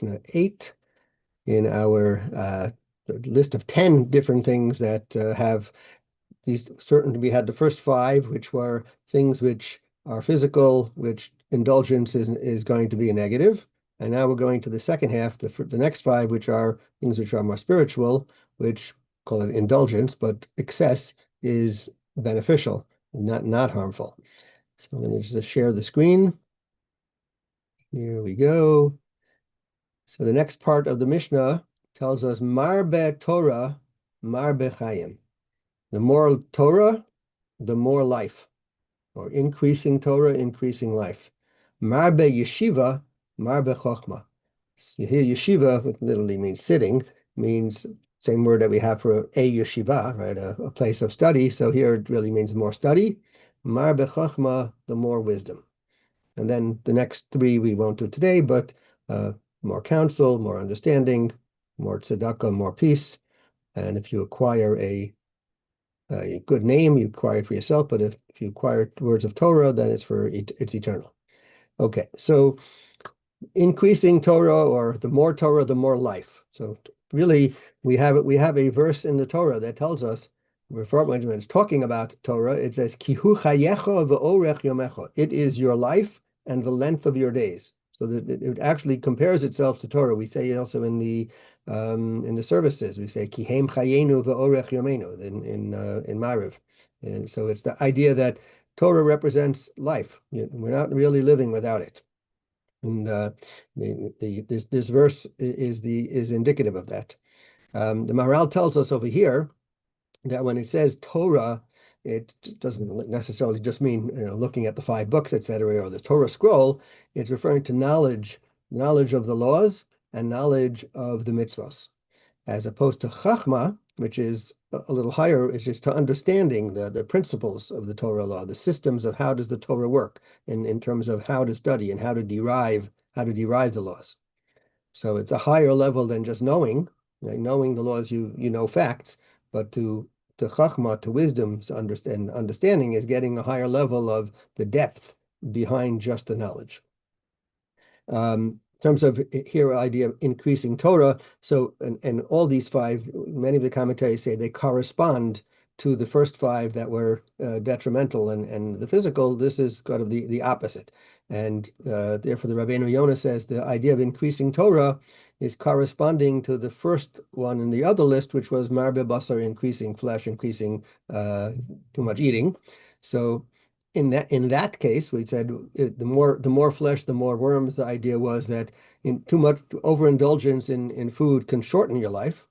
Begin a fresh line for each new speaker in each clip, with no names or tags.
Mishnah 8 in our list of 10 different things that have these certain. We had the first 5, which were things which are physical, which indulgence is going to be a negative. And now we're going to the second half, the next 5, which are things which are more spiritual, which call it indulgence, but excess is beneficial, not harmful. So I'm going to just share the screen. Here we go. So the next part of the Mishnah tells us Marbe Torah, Marbe Chayim. The more Torah, the more life, or increasing Torah, increasing life. Marbe Yeshiva, Marbe Chochma. So here yeshiva, which literally means sitting, means same word that we have for a yeshiva, right? A place of study. So here it really means more study. Marbe Chochma, the more wisdom. And then the next 3 we won't do today, but more counsel, more understanding, more tzedakah, more peace. And if you acquire a good name, you acquire it for yourself. But if you acquire words of Torah, then it's eternal. Okay, so increasing Torah, or the more Torah, the more life. So really, we have a verse in the Torah that tells us, when it's talking about Torah, it says, Kihu chayecha v'orech yomecha. It is your life and the length of your days. So that it actually compares itself to Torah. We say it also in the services. We say Kihem chayenu v'orech yomenu in Mariv. And so it's the idea that Torah represents life. We're not really living without it. And this verse is indicative of that. The Maharal tells us over here that when it says Torah, it doesn't necessarily just mean looking at the 5 books, etc., or the Torah scroll. It's referring to knowledge of the laws and knowledge of the mitzvahs, as opposed to Chachma, which is a little higher, is just to understanding the principles of the Torah law, the systems of how does the Torah work in terms of how to study and how to derive the laws. So it's a higher level than just knowing. Knowing the laws, you know facts, but to Chachma, to wisdom, understanding is getting a higher level of the depth behind just the knowledge. In terms of here, idea of increasing Torah, so and all these 5, many of the commentaries say they correspond to the first 5 that were detrimental and the physical. This is kind of the opposite, and therefore the Rabbeinu Yonah says the idea of increasing Torah is corresponding to the first one in the other list, which was marbe basar, increasing flesh, increasing too much eating. So in that case, we said the more flesh, the more worms. The idea was that too much overindulgence in food can shorten your life,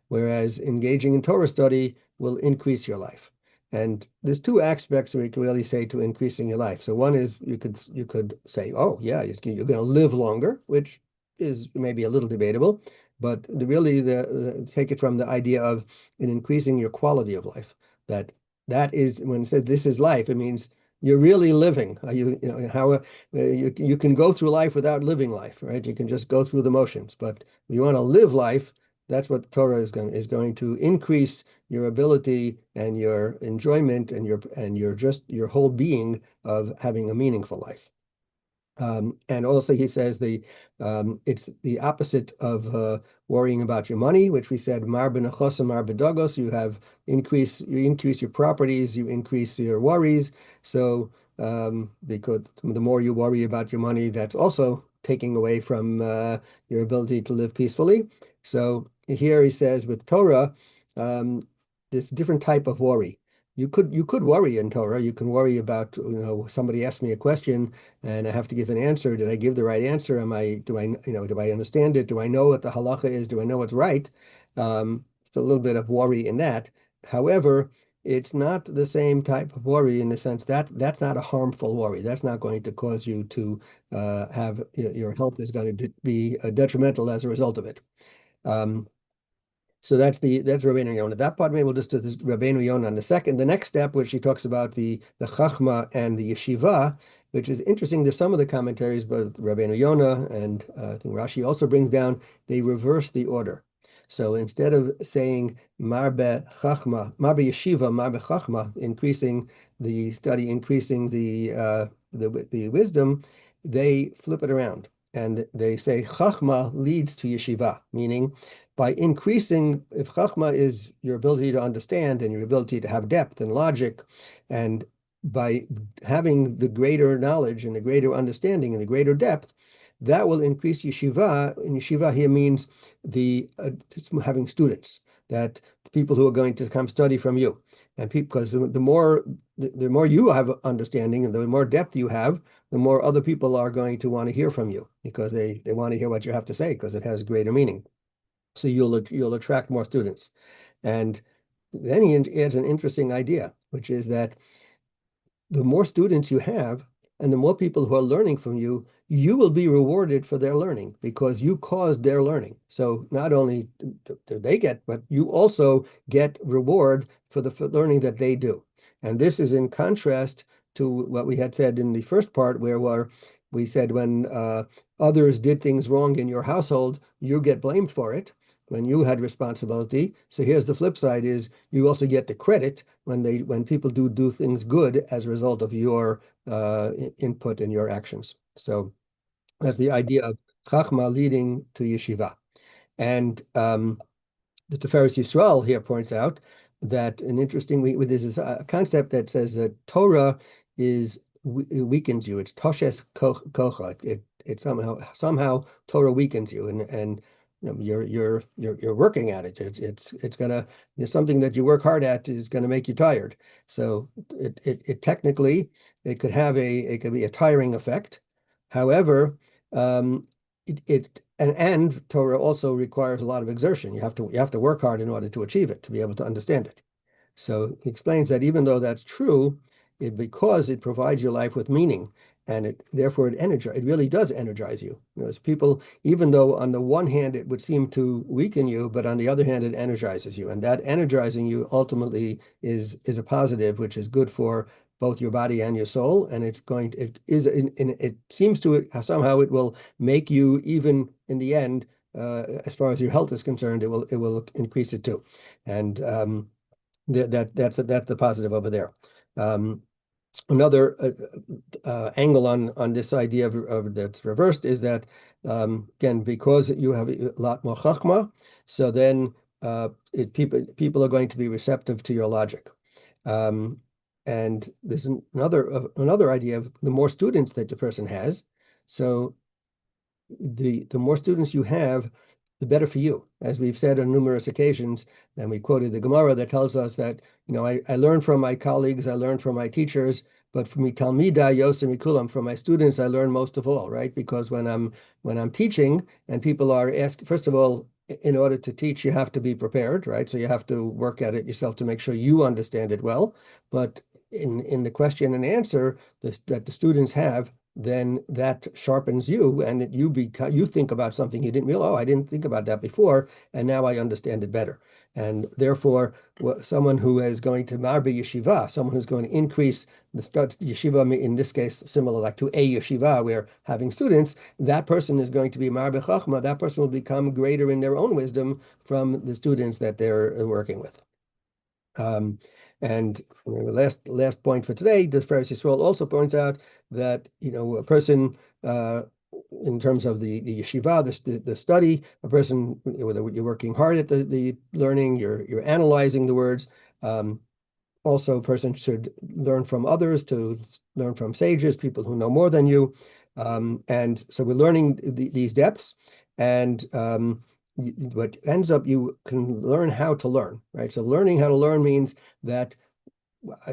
whereas engaging in Torah study will increase your life. And there's 2 aspects we can really say to increasing your life. So one is you could say, oh yeah, you're going to live longer, which is maybe a little debatable, but take it from the idea of increasing your quality of life. That is, when it said this is life, it means you're really living. You can go through life without living life, right? You can just go through the motions, but you want to live life. That's what Torah is going to increase your ability and your enjoyment and your whole being of having a meaningful life. And also he says it's the opposite of worrying about your money, which we said mar b'nechosa mar b'dagos. You increase your properties, you increase your worries. So because the more you worry about your money, that's also taking away from your ability to live peacefully. So here he says with Torah, this different type of worry. You could worry in Torah. You can worry about, somebody asked me a question and I have to give an answer. Did I give the right answer? Do I understand it? Do I know what the halacha is? Do I know what's right? It's a little bit of worry in that. However, it's not the same type of worry in the sense that that's not a harmful worry. That's not going to cause you to have your health is going to be detrimental as a result of it. So that's Rabbeinu Yonah. That part maybe we'll just do this Rabbeinu Yonah on the next step, which he talks about the Chachma and the Yeshiva, which is interesting. There's some of the commentaries, but Rabbeinu Yonah and I think Rashi also brings down, they reverse the order. So instead of saying Marbe Chachma, Marbe Yeshiva, Marbe Chachma, increasing the study, increasing the wisdom, they flip it around. and they say chachma leads to yeshiva, meaning by increasing, if chachma is your ability to understand and your ability to have depth and logic, and by having the greater knowledge and the greater understanding and the greater depth, that will increase yeshiva. And yeshiva here means having students, that the people who are going to come study from you, and because the more you have understanding and the more depth you have, the more other people are going to want to hear from you because they want to hear what you have to say because it has greater meaning. So you'll attract more students. And then he adds an interesting idea, which is that the more students you have and the more people who are learning from you, you will be rewarded for their learning because you caused their learning. So not only do they get, but you also get reward for the learning that they do. And this is in contrast to what we had said in the first part, where we said when others did things wrong in your household, you get blamed for it when you had responsibility. So here's the flip side: is you also get the credit when people do things good as a result of your input and your actions. So that's the idea of chachma leading to yeshiva. And the Tiferes Yisrael here points out that an interesting, this is a concept that says that Torah it weakens you. It's toshes kocha. It somehow Torah weakens you, and you know, you're working at it. It's gonna, something that you work hard at is gonna make you tired. So it technically it could be a tiring effect. However, and Torah also requires a lot of exertion. You have to work hard in order to achieve it, to be able to understand it. So he explains that even though that's true, because it provides your life with meaning, and therefore it really does energize you. As people, even though on the one hand it would seem to weaken you, but on the other hand it energizes you, and that energizing you ultimately is a positive, which is good for both your body and your soul, and it seems to somehow it will make you, even in the end, as far as your health is concerned, it will increase it too, and that's the positive over there. Another angle on this idea of that's reversed is that again, because you have a lot more chachma, so then people are going to be receptive to your logic. And there's another idea of the more students that the person has, so the more students you have, the better for you. As we've said on numerous occasions, and we quoted the Gemara that tells us that, I learn from my colleagues, I learn from my teachers, but from me talmida yosem mikulam, from my students, I learn most of all, right? Because when I'm teaching and people are asked, first of all, in order to teach, you have to be prepared, right? So you have to work at it yourself to make sure you understand it well. But in the question and answer that the students have, then that sharpens you, and you think about something you didn't realize. Oh, I didn't think about that before, and now I understand it better. And therefore, someone who is going to marbe yeshiva, someone who's going to increase the yeshiva, in this case, similar like to a yeshiva, where having students, that person is going to be marbe chachma. That person will become greater in their own wisdom from the students that they're working with. And the last point for today, the Tiferes Yisrael also points out that a person, in terms of the yeshiva, the study, a person, whether you're working hard at the learning, you're analyzing the words. Also, a person should learn from others, to learn from sages, people who know more than you. And so we're learning these depths, and what ends up, you can learn how to learn, right? So learning how to learn means that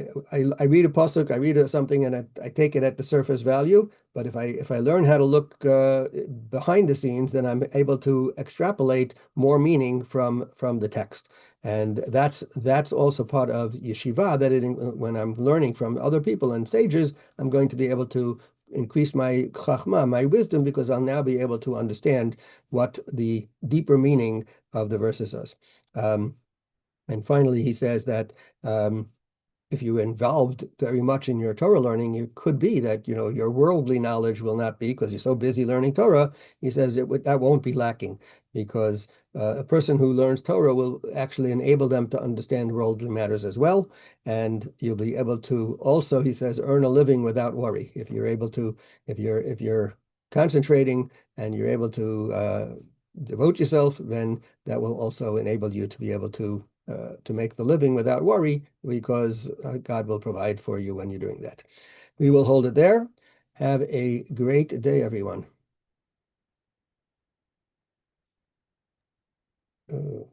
I read a pasuk, I read something, and I take it at the surface value. But if I learn how to look behind the scenes, then I'm able to extrapolate more meaning from the text. And that's also part of yeshiva. When I'm learning from other people and sages, I'm going to be able to increase my chachma, my wisdom, because I'll now be able to understand what the deeper meaning of the verses is. And finally, he says that if you're involved very much in your Torah learning, it could be that your worldly knowledge will not be, because you're so busy learning Torah. He says that won't be lacking, because a person who learns Torah will actually enable them to understand worldly matters as well, and you'll be able to also, he says, earn a living without worry. If you're concentrating and you're able to devote yourself, then that will also enable you to be able to make the living without worry, because God will provide for you when you're doing that. We will hold it there. Have a great day, everyone.